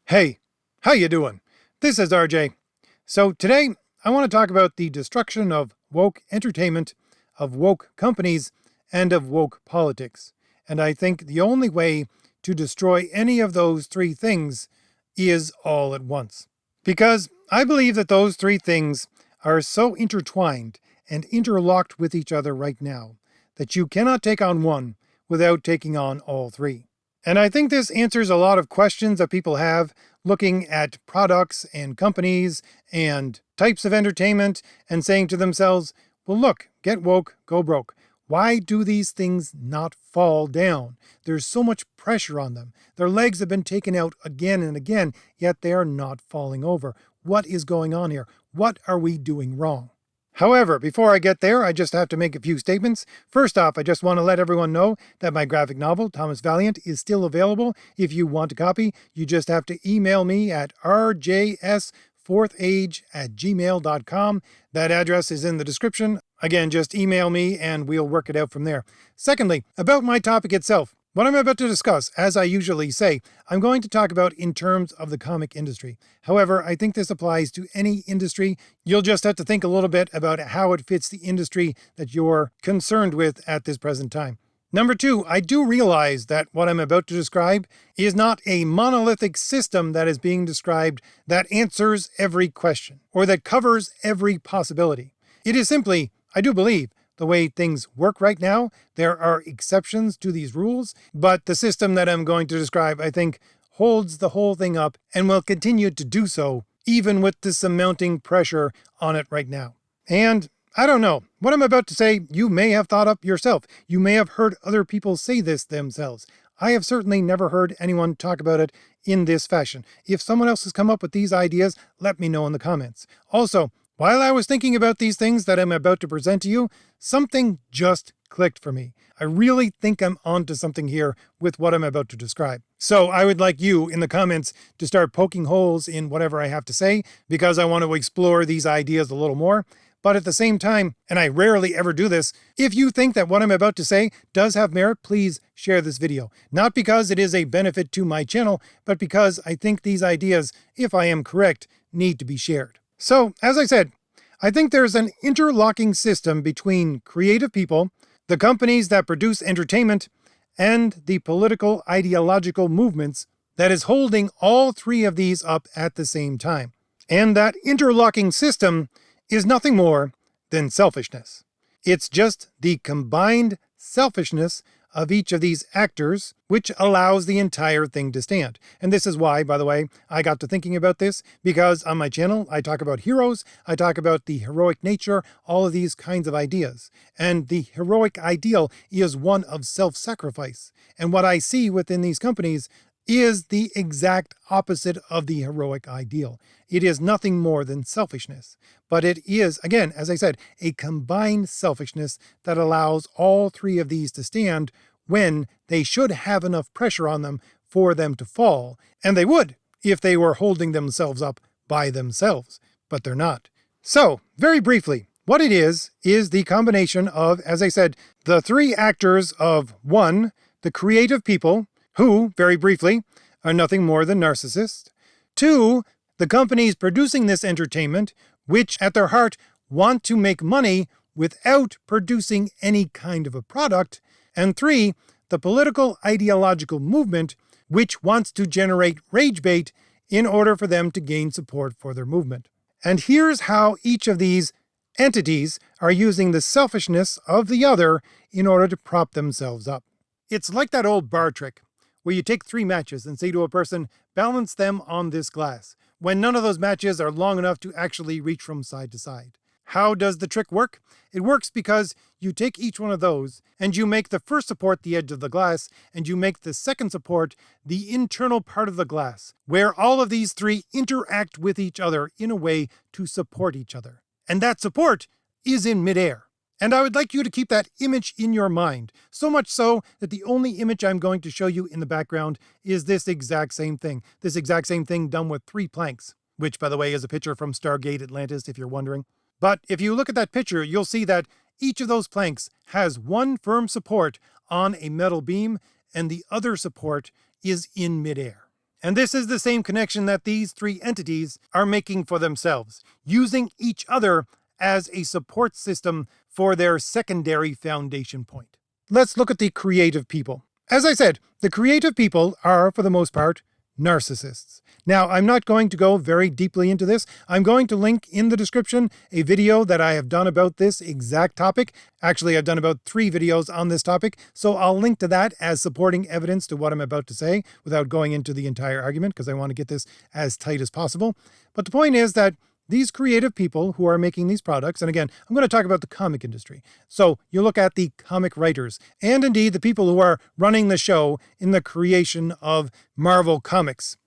Hey, how you doing? This is RJ. So today I want to talk about the destruction of woke entertainment, of woke companies, and of woke politics. And I think the only way to destroy any of those three things is all at once. Because I believe that those three things are so intertwined and interlocked with each other right now that you cannot take on one without taking on all three. And I think this answers a lot of questions that people have looking at products and companies and types of entertainment and saying to themselves, well, look, get woke, go broke. Why do these things not fall down? There's so much pressure on them. Their legs have been taken out again and again, yet they are not falling over. What is going on here? What are we doing wrong? However, before I get there, I just have to make a few statements. First off, I just want to let everyone know that my graphic novel, Thomas Valiant, is still available. If you want a copy, you just have to email me at rjs4thage@gmail.com. That address is in the description. Again, just email me and we'll work it out from there. Secondly, about my topic itself. What I'm about to discuss, as I usually say, I'm going to talk about in terms of the comic industry. However, I think this applies to any industry. You'll just have to think a little bit about how it fits the industry that you're concerned with at this present time. Number two, I do realize that what I'm about to describe is not a monolithic system that is being described that answers every question or that covers every possibility. It is simply, I do believe, the way things work right now. There are exceptions to these rules, but the system that I'm going to describe, I think, holds the whole thing up and will continue to do so, even with this mounting pressure on it right now. And I don't know, what I'm about to say, you may have thought up yourself. You may have heard other people say this themselves. I have certainly never heard anyone talk about it in this fashion. If someone else has come up with these ideas, let me know in the comments. Also, while I was thinking about these things that I'm about to present to you, something just clicked for me. I really think I'm onto something here with what I'm about to describe. So I would like you in the comments to start poking holes in whatever I have to say, because I want to explore these ideas a little more. But at the same time, and I rarely ever do this, if you think that what I'm about to say does have merit, please share this video. Not because it is a benefit to my channel, but because I think these ideas, if I am correct, need to be shared. So, as I said, I think there's an interlocking system between creative people, the companies that produce entertainment, and the political ideological movements that is holding all three of these up at the same time. And that interlocking system is nothing more than selfishness. It's just the combined selfishness of each of these actors, which allows the entire thing to stand. And this is why, by the way, I got to thinking about this, because on my channel, I talk about heroes, I talk about the heroic nature, all of these kinds of ideas. And the heroic ideal is one of self-sacrifice. And what I see within these companies is the exact opposite of the heroic ideal. It is nothing more than selfishness. But it is, again, as I said, a combined selfishness that allows all three of these to stand when they should have enough pressure on them for them to fall. And they would if they were holding themselves up by themselves, but they're not. So, very briefly, what it is the combination of, as I said, the three actors of one, the creative people, who, very briefly, are nothing more than narcissists. Two, the companies producing this entertainment, which at their heart want to make money without producing any kind of a product. And three, the political ideological movement, which wants to generate rage bait in order for them to gain support for their movement. And here's how each of these entities are using the selfishness of the other in order to prop themselves up. It's like that old bar trick, where you take three matches and say to a person, balance them on this glass, when none of those matches are long enough to actually reach from side to side. How does the trick work? It works because you take each one of those and you make the first support the edge of the glass, and you make the second support the internal part of the glass, where all of these three interact with each other in a way to support each other. And that support is in midair. And I would like you to keep that image in your mind, so much so that the only image I'm going to show you in the background is this exact same thing done with three planks, which, by the way, is a picture from Stargate Atlantis, if you're wondering. But if you look at that picture, you'll see that each of those planks has one firm support on a metal beam, and the other support is in midair. And this is the same connection that these three entities are making for themselves, using each other as a support system for their secondary foundation point. Let's look at the creative people. As I said, the creative people are, for the most part, narcissists. Now, I'm not going to go very deeply into this. I'm going to link in the description a video that I have done about this exact topic. Actually, I've done about 3 videos on this topic, so I'll link to that as supporting evidence to what I'm about to say without going into the entire argument, because I want to get this as tight as possible. But the point is that these creative people who are making these products, and again, I'm going to talk about the comic industry. So you look at the comic writers, and indeed the people who are running the show in the creation of Marvel Comics.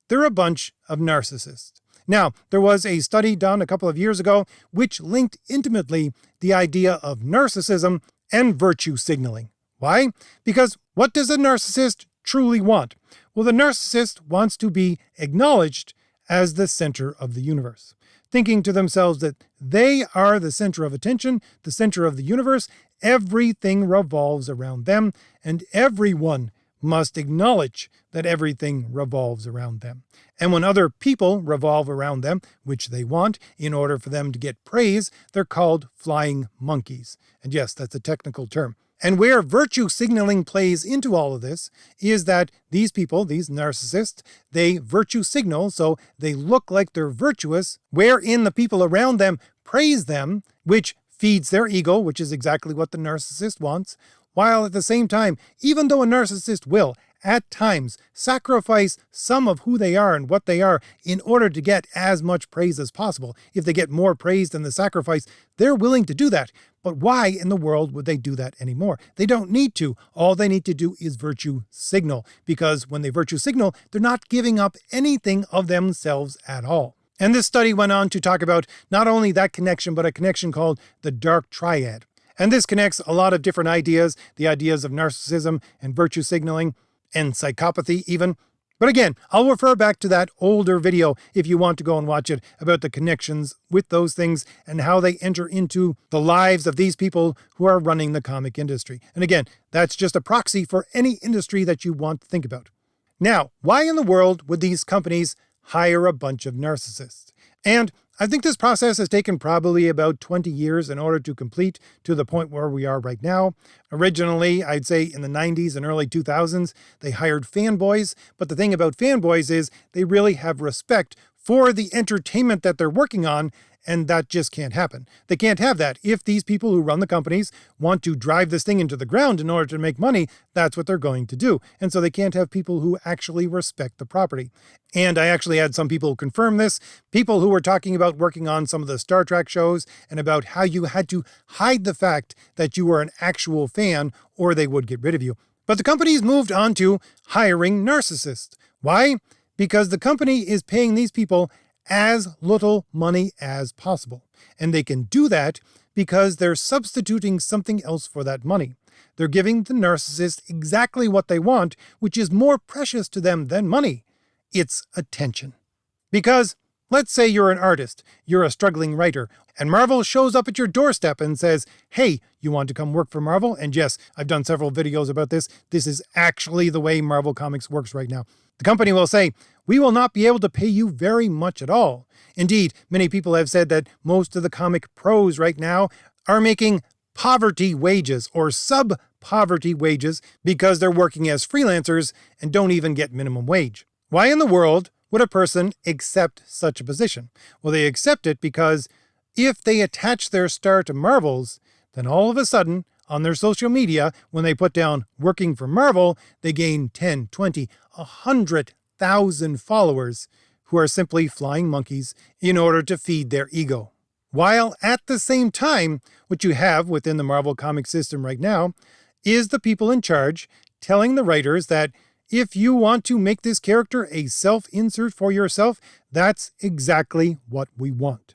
They're a bunch of narcissists. Now, there was a study done a couple of years ago which linked intimately the idea of narcissism and virtue signaling. Why? Because what does a narcissist truly want? Well, the narcissist wants to be acknowledged as the center of the universe, thinking to themselves that they are the center of attention, the center of the universe, everything revolves around them, and everyone must acknowledge that everything revolves around them. And when other people revolve around them, which they want, in order for them to get praise, they're called flying monkeys. And yes, that's a technical term. And where virtue signaling plays into all of this is that these people, these narcissists, they virtue signal, so they look like they're virtuous, wherein the people around them praise them, which feeds their ego, which is exactly what the narcissist wants, while at the same time, even though a narcissist will, at times, sacrifice some of who they are and what they are in order to get as much praise as possible. If they get more praise than the sacrifice, they're willing to do that. But why in the world would they do that anymore? They don't need to. All they need to do is virtue signal, because when they virtue signal, they're not giving up anything of themselves at all. And this study went on to talk about not only that connection, but a connection called the dark triad. And this connects a lot of different ideas, the ideas of narcissism and virtue signaling and psychopathy even. But again, I'll refer back to that older video if you want to go and watch it about the connections with those things and how they enter into the lives of these people who are running the comic industry. And again, that's just a proxy for any industry that you want to think about. Now, why in the world would these companies hire a bunch of narcissists? And I think this process has taken probably about 20 years in order to complete to the point where we are right now. Originally, I'd say in the 90s and early 2000s, they hired fanboys. But the thing about fanboys is they really have respect for the entertainment that they're working on, and that just can't happen. They can't have that. If these people who run the companies want to drive this thing into the ground in order to make money, that's what they're going to do. And so they can't have people who actually respect the property. And I actually had some people confirm this, people who were talking about working on some of the Star Trek shows and about how you had to hide the fact that you were an actual fan or they would get rid of you. But the companies moved on to hiring narcissists. Why? Because the company is paying these people as little money as possible. And they can do that because they're substituting something else for that money. They're giving the narcissist exactly what they want, which is more precious to them than money. It's attention. Because let's say you're an artist, you're a struggling writer, and Marvel shows up at your doorstep and says, hey, you want to come work for Marvel? And yes, I've done several videos about this. This is actually the way Marvel Comics works right now. The company will say, we will not be able to pay you very much at all. Indeed, many people have said that most of the comic pros right now are making poverty wages or sub-poverty wages because they're working as freelancers and don't even get minimum wage. Why in the world would a person accept such a position? Well, they accept it because if they attach their star to Marvel's, then all of a sudden, on their social media, when they put down working for Marvel, they gain 10, 20, 100,000 followers who are simply flying monkeys in order to feed their ego. While at the same time, what you have within the Marvel comic system right now is the people in charge telling the writers that if you want to make this character a self-insert for yourself, that's exactly what we want.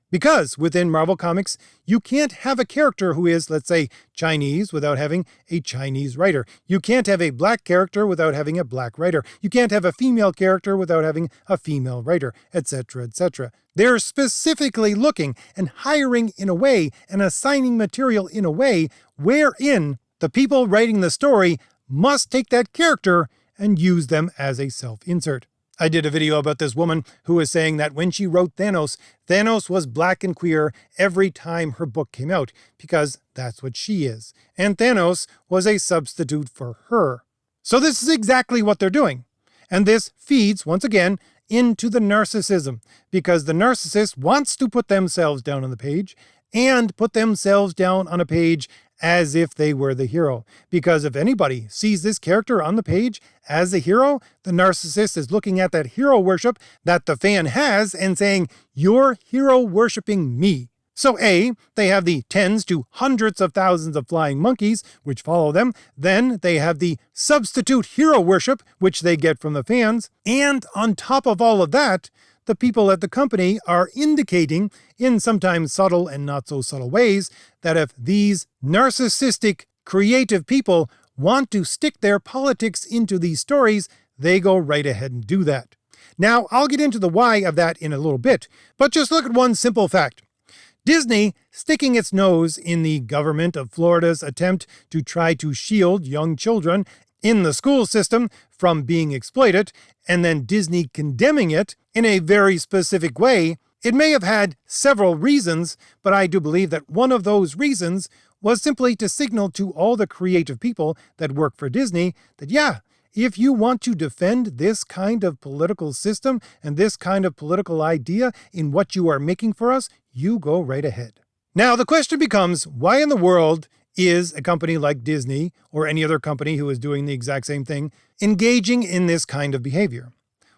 Because within Marvel Comics, you can't have a character who is, let's say, Chinese without having a Chinese writer. You can't have a black character without having a black writer. You can't have a female character without having a female writer, etc., etc. They're specifically looking and hiring in a way and assigning material in a way wherein the people writing the story must take that character and use them as a self-insert. I did a video about this woman who was saying that when she wrote Thanos, Thanos was black and queer every time her book came out, because that's what she is. And Thanos was a substitute for her. So this is exactly what they're doing. And this feeds, once again, into the narcissism, because the narcissist wants to put themselves down on the page and put themselves down on a page as if they were the hero. Because if anybody sees this character on the page as the hero, the narcissist is looking at that hero worship that the fan has and saying, "You're hero worshiping me." So A, they have the tens to hundreds of thousands of flying monkeys, which follow them. Then they have the substitute hero worship, which they get from the fans. And on top of all of that, the people at the company are indicating, in sometimes subtle and not so subtle ways, that if these narcissistic, creative people want to stick their politics into these stories, they go right ahead and do that. Now, I'll get into the why of that in a little bit, but just look at one simple fact. Disney sticking its nose in the government of Florida's attempt to try to shield young children in the school system from being exploited, and then Disney condemning it in a very specific way, it may have had several reasons, but I do believe that one of those reasons was simply to signal to all the creative people that work for Disney that, yeah, if you want to defend this kind of political system and this kind of political idea in what you are making for us, you go right ahead. Now, the question becomes, why in the world is a company like Disney, or any other company who is doing the exact same thing, engaging in this kind of behavior?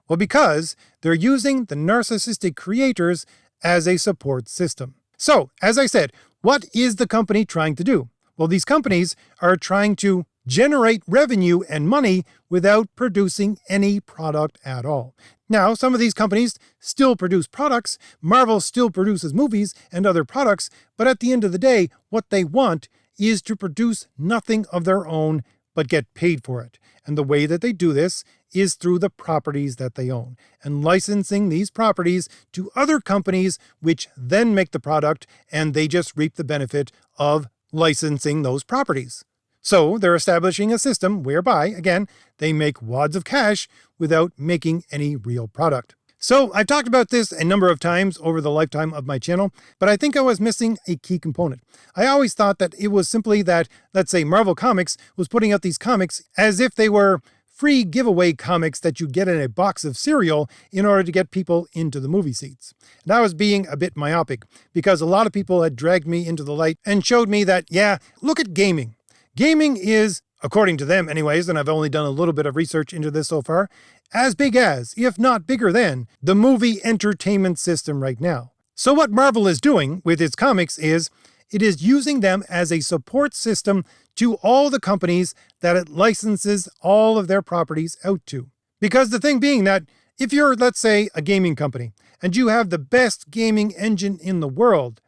Well, because they're using the narcissistic creators as a support system. So, as I said, what is the company trying to do? Well, these companies are trying to generate revenue and money without producing any product at all. Now, some of these companies still produce products. Marvel still produces movies and other products, but at the end of the day, what they want is to produce nothing of their own, but get paid for it. And the way that they do this is through the properties that they own, and licensing these properties to other companies, which then make the product, and they just reap the benefit of licensing those properties. So they're establishing a system whereby, again, they make wads of cash without making any real product. So I've talked about this a number of times over the lifetime of my channel, but I think I was missing a key component. I always thought that it was simply that, let's say, Marvel Comics was putting out these comics as if they were free giveaway comics that you get in a box of cereal in order to get people into the movie seats. And I was being a bit myopic, because a lot of people had dragged me into the light and showed me that, yeah, look at gaming. Gaming is, according to them anyways, and I've only done a little bit of research into this so far, as big as, if not bigger than, the movie entertainment system right now. So what Marvel is doing with its comics is, it is using them as a support system to all the companies that it licenses all of their properties out to. Because the thing being that, if you're, let's say, a gaming company, and you have the best gaming engine in the world,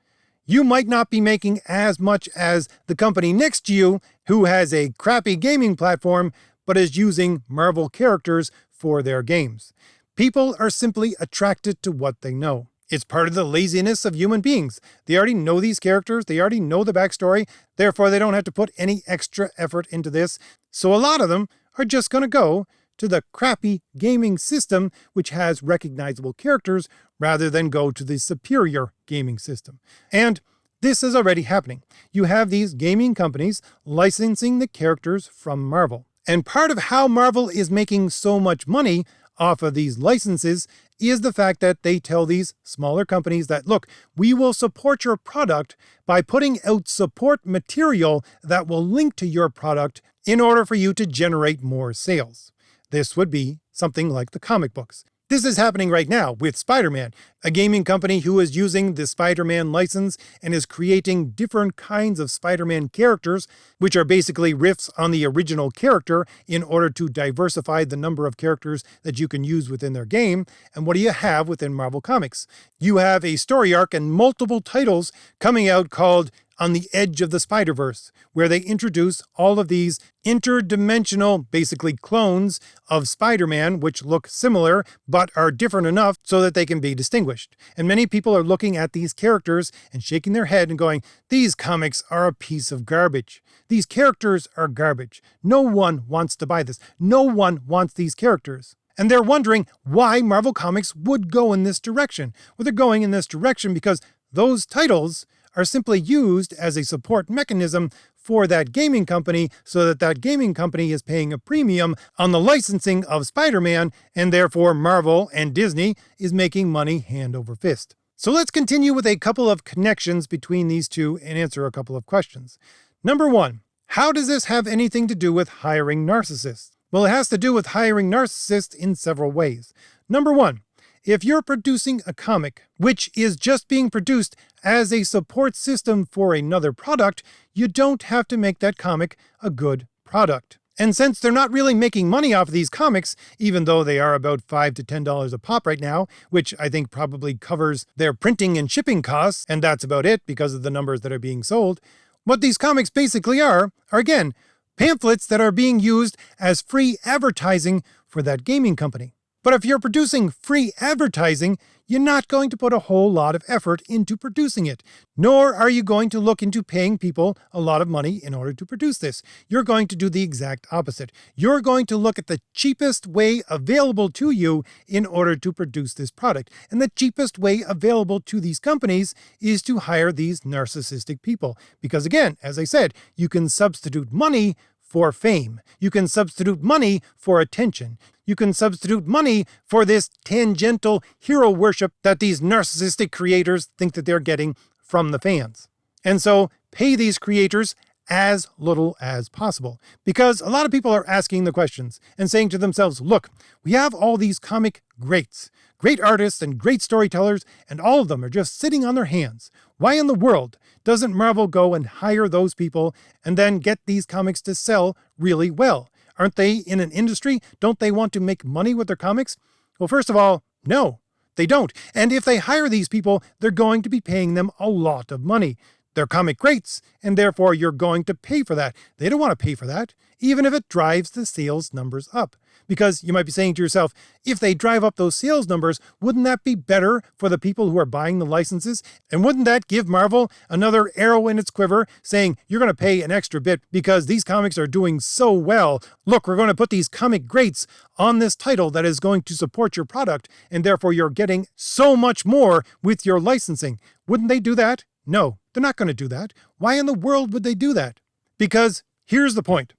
you might not be making as much as the company next to you who has a crappy gaming platform but is using Marvel characters for their games. People are simply attracted to what they know. It's part of the laziness of human beings. They already know these characters, they already know the backstory, therefore they don't have to put any extra effort into this. So a lot of them are just going to go to the crappy gaming system which has recognizable characters rather than go to the superior gaming system. And this is already happening. You have these gaming companies licensing the characters from Marvel. And part of how Marvel is making so much money off of these licenses is the fact that they tell these smaller companies that, look, we will support your product by putting out support material that will link to your product in order for you to generate more sales. This would be something like the comic books. This is happening right now with Spider-Man, a gaming company who is using the Spider-Man license and is creating different kinds of Spider-Man characters, which are basically riffs on the original character in order to diversify the number of characters that you can use within their game. And what do you have within Marvel Comics? You have a story arc and multiple titles coming out called On the Edge of the Spider-Verse, where they introduce all of these interdimensional, basically clones of Spider-Man, which look similar, but are different enough so that they can be distinguished. And many people are looking at these characters and shaking their head and going, these comics are a piece of garbage. These characters are garbage. No one wants to buy this. No one wants these characters. And they're wondering why Marvel Comics would go in this direction. Well, they're going in this direction because those titles are simply used as a support mechanism for that gaming company so that that gaming company is paying a premium on the licensing of Spider-Man, and therefore Marvel and Disney is making money hand over fist. So let's continue with a couple of connections between these two and answer a couple of questions. Number one, how does this have anything to do with hiring narcissists? Well, it has to do with hiring narcissists in several ways. Number one, if you're producing a comic which is just being produced as a support system for another product, you don't have to make that comic a good product. And since they're not really making money off of these comics, even though they are about $5 to $10 a pop right now, which I think probably covers their printing and shipping costs, and that's about it because of the numbers that are being sold, what these comics basically are again, pamphlets that are being used as free advertising for that gaming company. But if you're producing free advertising, you're not going to put a whole lot of effort into producing it, nor are you going to look into paying people a lot of money in order to produce this. You're going to do the exact opposite. You're going to look at the cheapest way available to you in order to produce this product. And the cheapest way available to these companies is to hire these narcissistic people. Because again, as I said, you can substitute money for fame. You can substitute money for attention. You can substitute money for this tangential hero worship that these narcissistic creators think that they're getting from the fans. And so pay these creators as little as possible. Because a lot of people are asking the questions and saying to themselves, look, we have all these comic greats, great artists and great storytellers, and all of them are just sitting on their hands. Why in the world doesn't Marvel go and hire those people and then get these comics to sell really well? Aren't they in an industry? Don't they want to make money with their comics? Well, first of all, no, they don't. And if they hire these people, they're going to be paying them a lot of money. They're comic greats, and therefore you're going to pay for that. They don't want to pay for that, even if it drives the sales numbers up. Because you might be saying to yourself, if they drive up those sales numbers, wouldn't that be better for the people who are buying the licenses? And wouldn't that give Marvel another arrow in its quiver, saying, you're going to pay an extra bit because these comics are doing so well. Look, we're going to put these comic greats on this title that is going to support your product, and therefore you're getting so much more with your licensing. Wouldn't they do that? No, they're not going to do that. Why in the world would they do that? Because here's the point.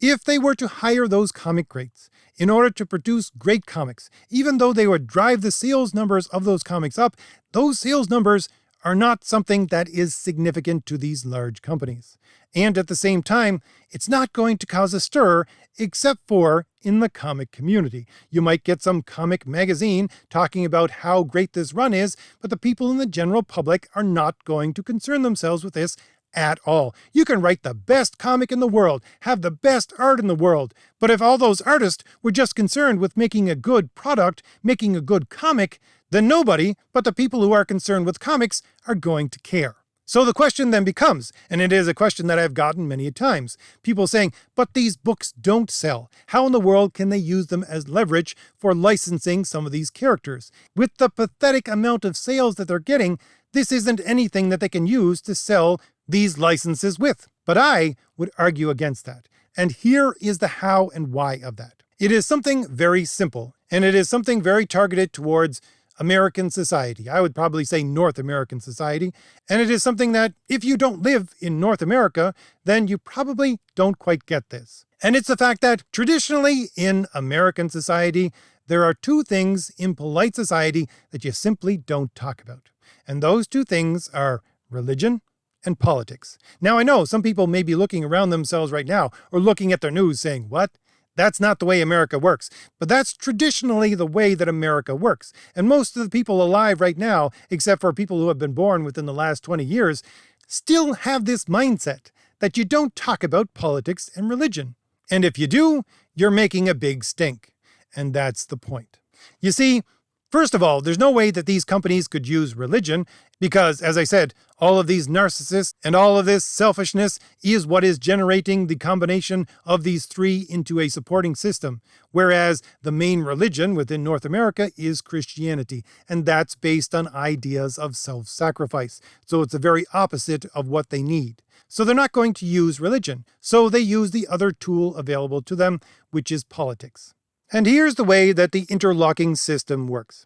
If they were to hire those comic greats in order to produce great comics, even though they would drive the sales numbers of those comics up, those sales numbers are not something that is significant to these large companies. And at the same time, it's not going to cause a stir except for in the comic community. You might get some comic magazine talking about how great this run is, but the people in the general public are not going to concern themselves with this at all. You can write the best comic in the world, have the best art in the world, but if all those artists were just concerned with making a good product, making a good comic, then nobody but the people who are concerned with comics are going to care. So the question then becomes, and it is a question that I've gotten many times, people saying, but these books don't sell. How in the world can they use them as leverage for licensing some of these characters? With the pathetic amount of sales that they're getting, this isn't anything that they can use to sell these licenses with. But I would argue against that. And here is the how and why of that. It is something very simple, and it is something very targeted towards American society. I would probably say North American society. And it is something that if you don't live in North America, then you probably don't quite get this. And it's the fact that traditionally in American society, there are two things in polite society that you simply don't talk about. And those two things are religion and politics. Now, I know some people may be looking around themselves right now or looking at their news saying, what? That's not the way America works. But that's traditionally the way that America works. And most of the people alive right now, except for people who have been born within the last 20 years, still have this mindset that you don't talk about politics and religion. And if you do, you're making a big stink. And that's the point. You see, first of all, there's no way that these companies could use religion because, as I said, all of these narcissists and all of this selfishness is what is generating the combination of these three into a supporting system, whereas the main religion within North America is Christianity, and that's based on ideas of self-sacrifice. So it's the very opposite of what they need. So they're not going to use religion. So they use the other tool available to them, which is politics. And here's the way that the interlocking system works.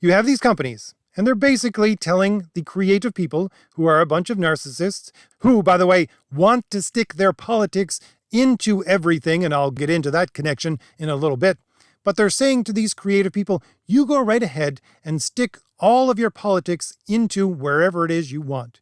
You have these companies, and they're basically telling the creative people, who are a bunch of narcissists, who, by the way, want to stick their politics into everything, and I'll get into that connection in a little bit. But they're saying to these creative people, you go right ahead and stick all of your politics into wherever it is you want.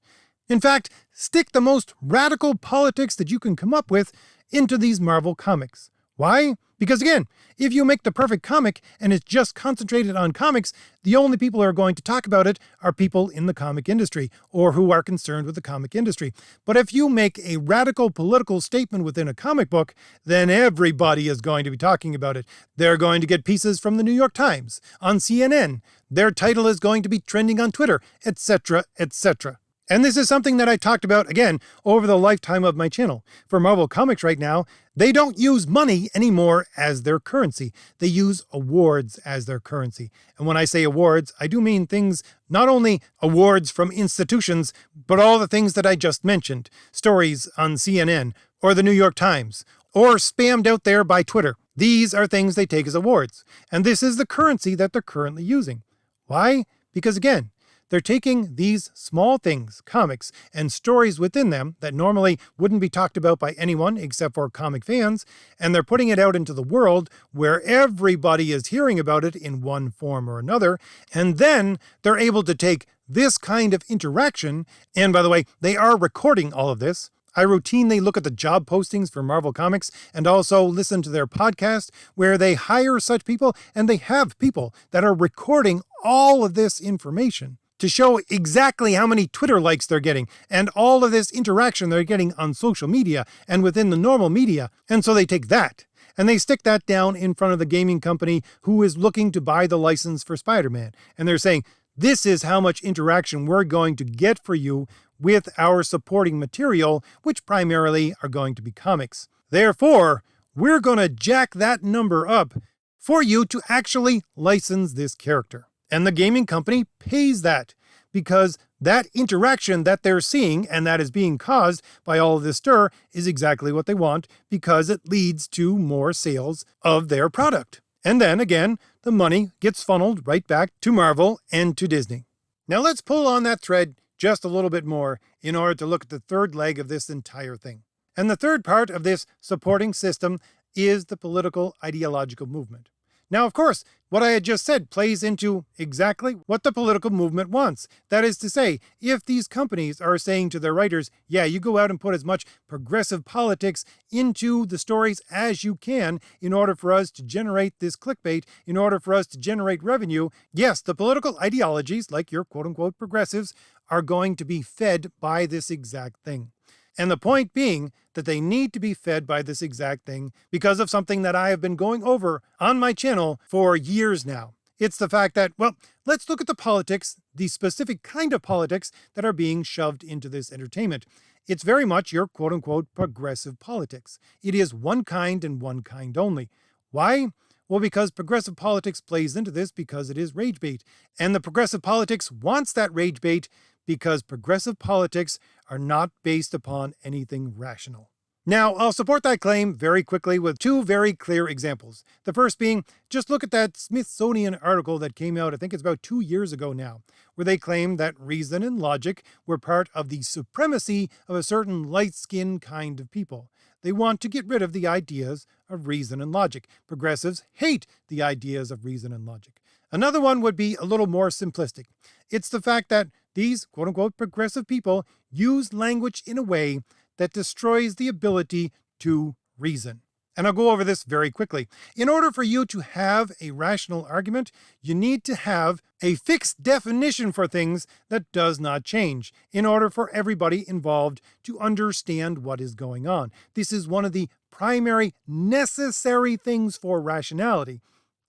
In fact, stick the most radical politics that you can come up with into these Marvel comics. Why? Because again, if you make the perfect comic and it's just concentrated on comics, the only people who are going to talk about it are people in the comic industry or who are concerned with the comic industry. But if you make a radical political statement within a comic book, then everybody is going to be talking about it. They're going to get pieces from the New York Times, on CNN. Their title is going to be trending on Twitter, etc., etc. And this is something that I talked about, again, over the lifetime of my channel. For Marvel Comics right now, they don't use money anymore as their currency. They use awards as their currency. And when I say awards, I do mean things, not only awards from institutions, but all the things that I just mentioned. Stories on CNN, or the New York Times, or spammed out there by Twitter. These are things they take as awards. And this is the currency that they're currently using. Why? Because again, they're taking these small things, comics, and stories within them that normally wouldn't be talked about by anyone except for comic fans, and they're putting it out into the world where everybody is hearing about it in one form or another, and then they're able to take this kind of interaction, and by the way, they are recording all of this. I routinely look at the job postings for Marvel Comics and also listen to their podcast where they hire such people, and they have people that are recording all of this information to show exactly how many Twitter likes they're getting and all of this interaction they're getting on social media and within the normal media. And so they take that and they stick that down in front of the gaming company who is looking to buy the license for Spider-Man. And they're saying, this is how much interaction we're going to get for you with our supporting material, which primarily are going to be comics. Therefore, we're going to jack that number up for you to actually license this character. And the gaming company pays that because that interaction that they're seeing and that is being caused by all of this stir is exactly what they want because it leads to more sales of their product. And then again, the money gets funneled right back to Marvel and to Disney. Now let's pull on that thread just a little bit more in order to look at the third leg of this entire thing. And the third part of this supporting system is the political ideological movement. Now, of course, what I had just said plays into exactly what the political movement wants. That is to say, if these companies are saying to their writers, yeah, you go out and put as much progressive politics into the stories as you can in order for us to generate this clickbait, in order for us to generate revenue, yes, the political ideologies, like your quote-unquote progressives, are going to be fed by this exact thing. And the point being that they need to be fed by this exact thing because of something that I have been going over on my channel for years now. It's the fact that, well, let's look at the politics, the specific kind of politics that are being shoved into this entertainment. It's very much your quote-unquote progressive politics. It is one kind and one kind only. Why? Well, because progressive politics plays into this because it is rage bait. And the progressive politics wants that rage bait because progressive politics are not based upon anything rational. Now, I'll support that claim very quickly with two very clear examples. The first being, just look at that Smithsonian article that came out, I think it's about 2 years ago now, where they claimed that reason and logic were part of the supremacy of a certain light-skinned kind of people. They want to get rid of the ideas of reason and logic. Progressives hate the ideas of reason and logic. Another one would be a little more simplistic. It's the fact that these quote-unquote progressive people use language in a way that destroys the ability to reason. And I'll go over this very quickly. In order for you to have a rational argument, you need to have a fixed definition for things that does not change in order for everybody involved to understand what is going on. This is one of the primary necessary things for rationality.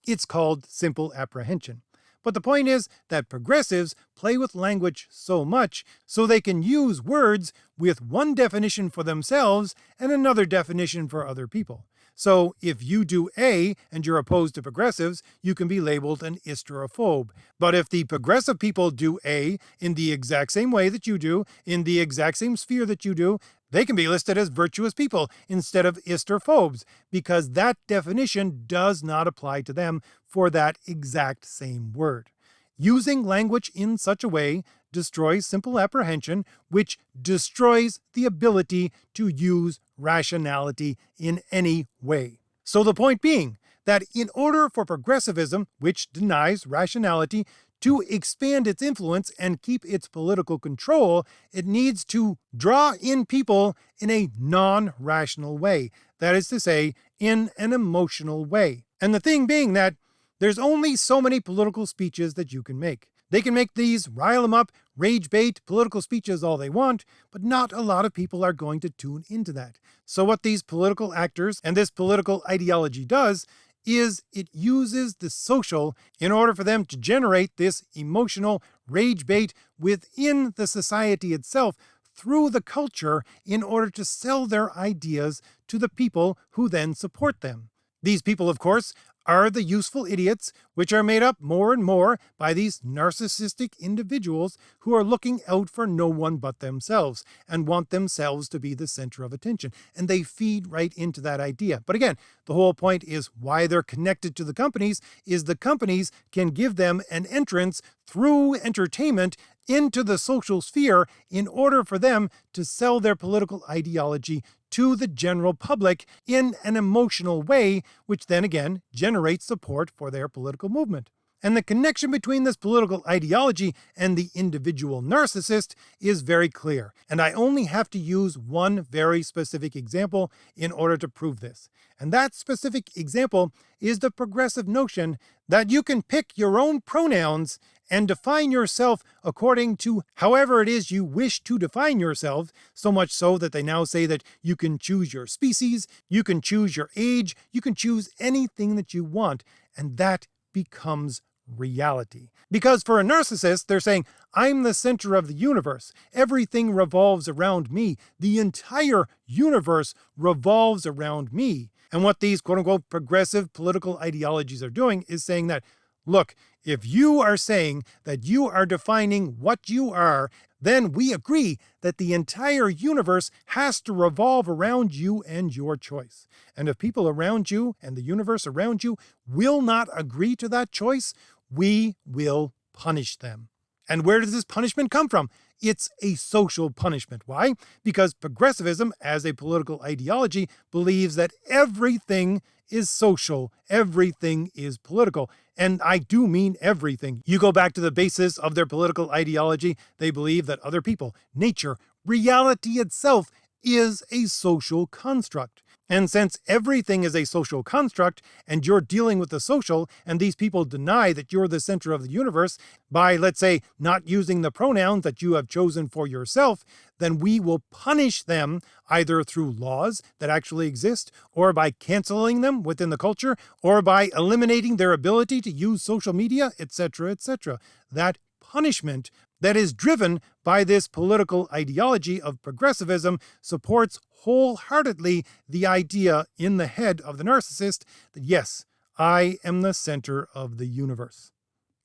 It's called simple apprehension. But the point is that progressives play with language so much so they can use words with one definition for themselves and another definition for other people. So if you do A and you're opposed to progressives, you can be labeled an Istrophobe. But if the progressive people do A in the exact same way that you do, in the exact same sphere that you do, They can be listed as virtuous people instead of isterphobes, because that definition does not apply to them for that exact same word. Using language in such a way destroys simple apprehension, which destroys the ability to use rationality in any way. So the point being that in order for progressivism, which denies rationality, to expand its influence and keep its political control, it needs to draw in people in a non-rational way. That is to say, in an emotional way. And the thing being that there's only so many political speeches that you can make. They can make these rile them up, rage bait political speeches all they want, but not a lot of people are going to tune into that. So what these political actors and this political ideology does is it uses the social in order for them to generate this emotional rage bait within the society itself through the culture in order to sell their ideas to the people who then support them. These people, of course, are the useful idiots, which are made up more and more by these narcissistic individuals who are looking out for no one but themselves and want themselves to be the center of attention. And they feed right into that idea. But again, the whole point is why they're connected to the companies is the companies can give them an entrance through entertainment into the social sphere in order for them to sell their political ideology to the general public in an emotional way, which then again generates support for their political movement. And the connection between this political ideology and the individual narcissist is very clear. And I only have to use one very specific example in order to prove this. And that specific example is the progressive notion that you can pick your own pronouns and define yourself according to however it is you wish to define yourself, so much so that they now say that you can choose your species, you can choose your age, you can choose anything that you want, and that becomes reality. Because for a narcissist, they're saying, I'm the center of the universe. Everything revolves around me. The entire universe revolves around me. And what these quote-unquote progressive political ideologies are doing is saying that, look, if you are saying that you are defining what you are, then we agree that the entire universe has to revolve around you and your choice. And if people around you and the universe around you will not agree to that choice, we will punish them. And where does this punishment come from? It's a social punishment. Why? Because progressivism, as a political ideology, believes that everything is social, everything is political. And I do mean everything. You go back to the basis of their political ideology, they believe that other people, nature, reality itself is a social construct. And since everything is a social construct, and you're dealing with the social, and these people deny that you're the center of the universe by, let's say, not using the pronouns that you have chosen for yourself, then we will punish them either through laws that actually exist, or by canceling them within the culture, or by eliminating their ability to use social media, etc., etc. That punishment that is driven by this political ideology of progressivism supports wholeheartedly the idea in the head of the narcissist that, yes, I am the center of the universe.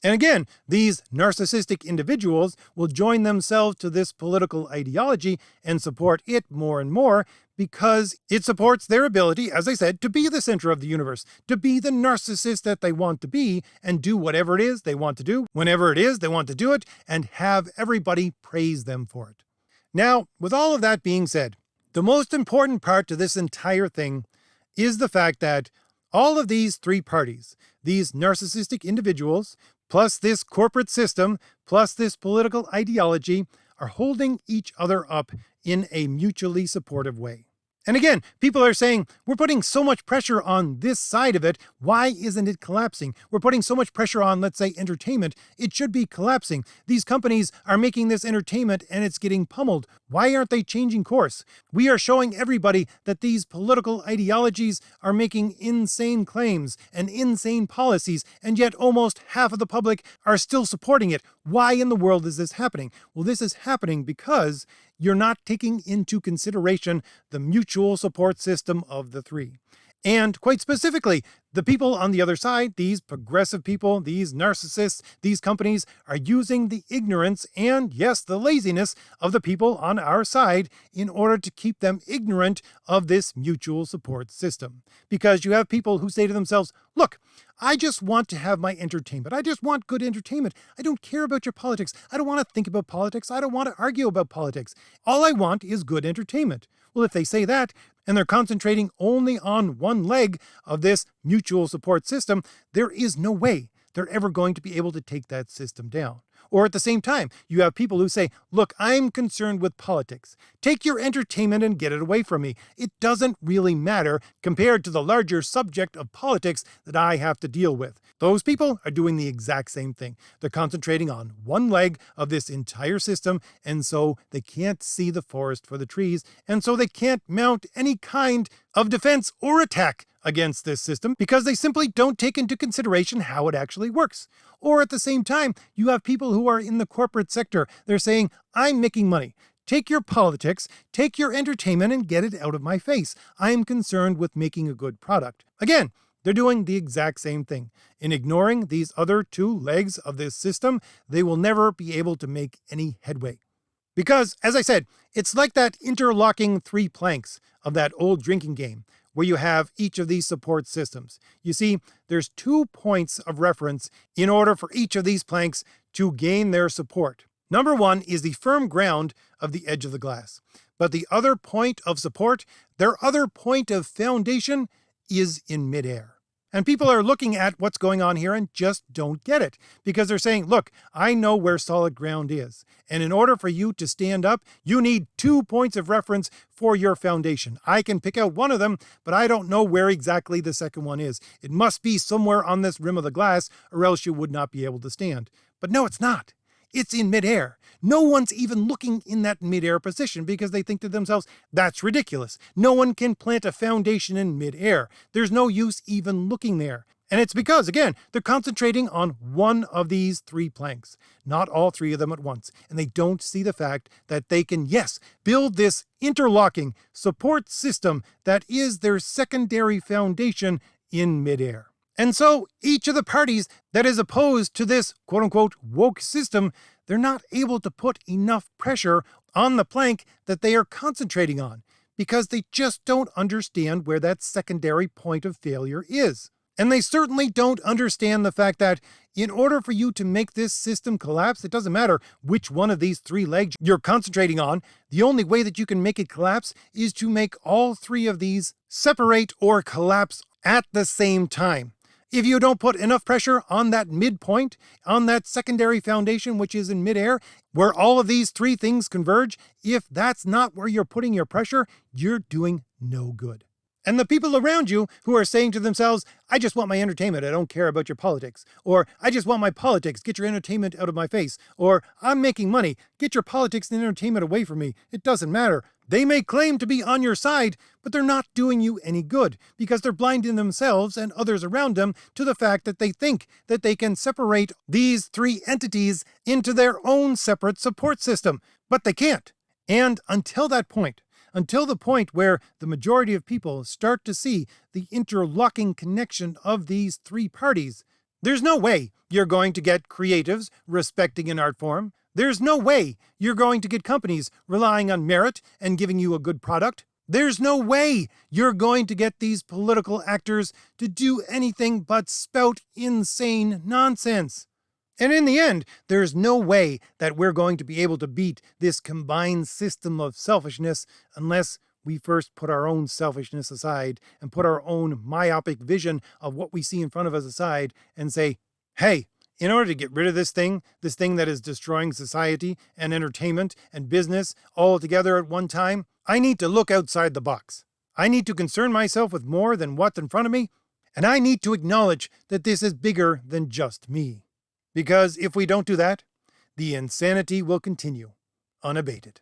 And again, these narcissistic individuals will join themselves to this political ideology and support it more and more because it supports their ability, as I said, to be the center of the universe, to be the narcissist that they want to be and do whatever it is they want to do, whenever it is they want to do it, and have everybody praise them for it. Now, with all of that being said, the most important part to this entire thing is the fact that all of these three parties, these narcissistic individuals, plus this corporate system, plus this political ideology, are holding each other up in a mutually supportive way. And again, people are saying, we're putting so much pressure on this side of it, why isn't it collapsing? We're putting so much pressure on, let's say, entertainment, it should be collapsing. These companies are making this entertainment and it's getting pummeled. Why aren't they changing course? We are showing everybody that these political ideologies are making insane claims and insane policies, and yet almost half of the public are still supporting it. Why in the world is this happening? Well, this is happening because you're not taking into consideration the mutual support system of the three. And quite specifically, the people on the other side, these progressive people, these narcissists, these companies are using the ignorance and, yes, the laziness of the people on our side in order to keep them ignorant of this mutual support system. Because you have people who say to themselves, look, I just want to have my entertainment. I just want good entertainment. I don't care about your politics. I don't want to think about politics. I don't want to argue about politics. All I want is good entertainment. Well, if they say that, and they're concentrating only on one leg of this mutual support system, there is no way they're ever going to be able to take that system down. Or at the same time, you have people who say, look, I'm concerned with politics. Take your entertainment and get it away from me. It doesn't really matter compared to the larger subject of politics that I have to deal with. Those people are doing the exact same thing. They're concentrating on one leg of this entire system, and so they can't see the forest for the trees, and so they can't mount any kind of defense or attack against this system because they simply don't take into consideration how it actually works. Or at the same time, you have people who are in the corporate sector. They're saying, I'm making money. Take your politics, take your entertainment, and get it out of my face. I am concerned with making a good product. Again, they're doing the exact same thing. In ignoring these other two legs of this system, they will never be able to make any headway. Because, as I said, it's like that interlocking three planks of that old drinking game, where you have each of these support systems. You see, there's 2 points of reference in order for each of these planks to gain their support. Number 1 is the firm ground of the edge of the glass. But the other point of support, their other point of foundation, is in midair. And people are looking at what's going on here and just don't get it, because they're saying, look, I know where solid ground is. And in order for you to stand up, you need 2 points of reference for your foundation. I can pick out one of them, but I don't know where exactly the second one is. It must be somewhere on this rim of the glass, or else you would not be able to stand. But no, it's not. It's in midair. No one's even looking in that midair position because they think to themselves, that's ridiculous. No one can plant a foundation in midair. There's no use even looking there. And it's because, again, they're concentrating on one of these 3 planks, not all 3 of them at once. And they don't see the fact that they can, yes, build this interlocking support system that is their secondary foundation in midair. And so each of the parties that is opposed to this quote-unquote woke system, they're not able to put enough pressure on the plank that they are concentrating on because they just don't understand where that secondary point of failure is. And they certainly don't understand the fact that in order for you to make this system collapse, it doesn't matter which one of these 3 legs you're concentrating on. The only way that you can make it collapse is to make all 3 of these separate or collapse at the same time. If you don't put enough pressure on that midpoint, on that secondary foundation, which is in midair, where all of these 3 things converge, if that's not where you're putting your pressure, you're doing no good. And the people around you who are saying to themselves, I just want my entertainment, I don't care about your politics. Or, I just want my politics, get your entertainment out of my face. Or, I'm making money, get your politics and entertainment away from me. It doesn't matter. They may claim to be on your side, but they're not doing you any good because they're blinding themselves and others around them to the fact that they think that they can separate these 3 entities into their own separate support system, but they can't. And until that point, until the point where the majority of people start to see the interlocking connection of these 3 parties, there's no way you're going to get creatives respecting an art form. There's no way you're going to get companies relying on merit and giving you a good product. There's no way you're going to get these political actors to do anything but spout insane nonsense. And in the end, there's no way that we're going to be able to beat this combined system of selfishness unless we first put our own selfishness aside and put our own myopic vision of what we see in front of us aside and say, hey, in order to get rid of this thing that is destroying society and entertainment and business all together at one time, I need to look outside the box. I need to concern myself with more than what's in front of me, and I need to acknowledge that this is bigger than just me. Because if we don't do that, the insanity will continue unabated.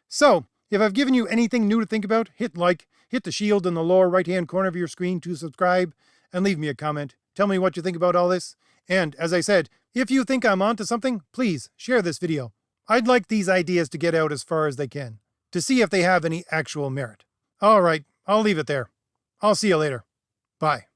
So, if I've given you anything new to think about, hit like, hit the shield in the lower right-hand corner of your screen to subscribe, and leave me a comment. Tell me what you think about all this. And as I said, if you think I'm onto something, please share this video. I'd like these ideas to get out as far as they can, to see if they have any actual merit. All right, I'll leave it there. I'll see you later. Bye.